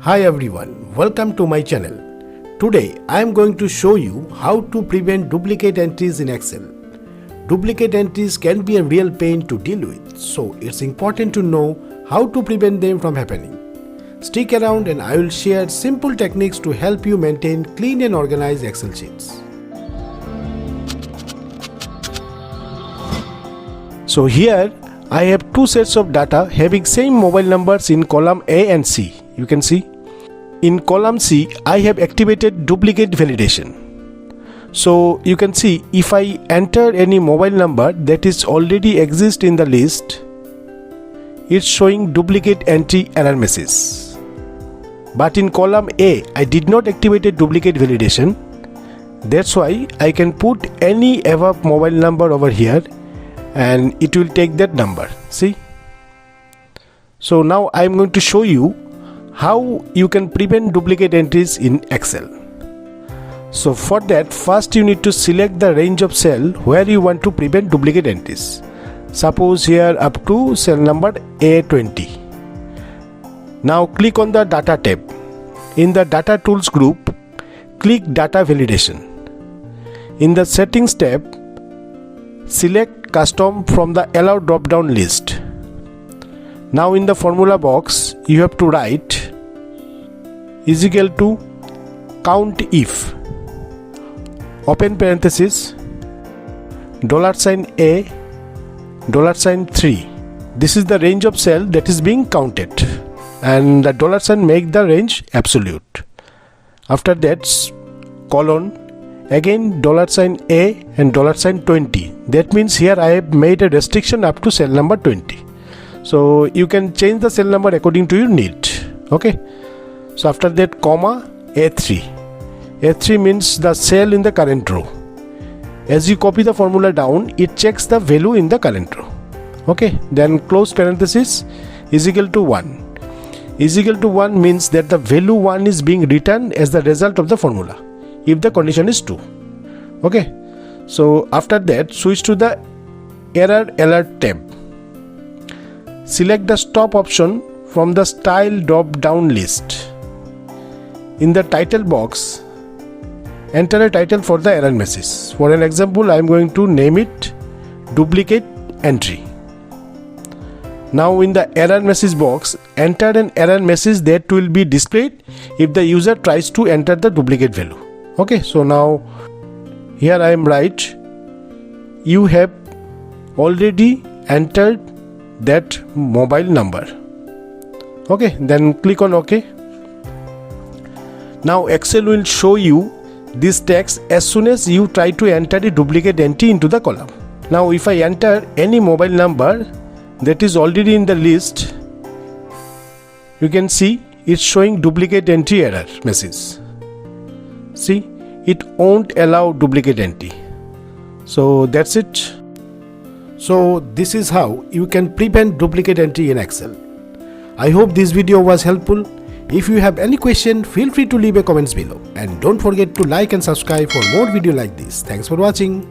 Hi everyone, welcome to my channel. Today I am going to show you how to prevent duplicate entries in Excel. Duplicate entries can be a real pain to deal with, so it's important to know how to prevent them from happening. Stick around and I will share simple techniques to help you maintain clean and organized Excel sheets. So here I have two sets of data having same mobile numbers in column A and C. You can see in column C I have activated duplicate validation. So you can see if I enter any mobile number that is already exist in the list, it's showing duplicate entry error message. But in column A I did not activate a duplicate validation. That's why I can put any above mobile number over here and it will take that number. See? So now I am going to show you how you can prevent duplicate entries in Excel. So for that, first you need to select the range of cell where you want to prevent duplicate entries. Suppose here up to cell number A20. Now click on the data tab. In the data tools group, click data validation. In the settings tab, select custom from the allow drop down list. Now in the formula box you have to write is equal to COUNTIF open parenthesis $A $3. This is the range of cell that is being counted and the $sign make the range absolute. After that colon again $A and $20. That means here I have made a restriction up to cell number 20. So you can change the cell number according to your need. Okay. So after that comma A3. A3 means the cell in the current row. As you copy the formula down, it checks the value in the current row. Okay. Then close parenthesis is equal to 1. Is equal to 1 means that the value 1 is being returned as the result of the formula if the condition is 2. Okay. So after that switch to the error alert tab. Select the stop option from the style drop down list. In the title box, enter a title for the error message. For an example, I am going to name it duplicate entry. Now in the error message box, enter an error message that will be displayed if the user tries to enter the duplicate value. Okay, so now here I am right. You have already entered that mobile number. Okay, then click on OK. Now Excel will show you this text as soon as you try to enter a duplicate entry into the column. Now if I enter any mobile number that is already in the list, you can see it's showing duplicate entry error message. See, it won't allow duplicate entry. So that's it. So this is how you can prevent duplicate entry in Excel. I hope this video was helpful. If you have any question, feel free to leave a comments below and don't forget to like and subscribe for more video like this. Thanks for watching.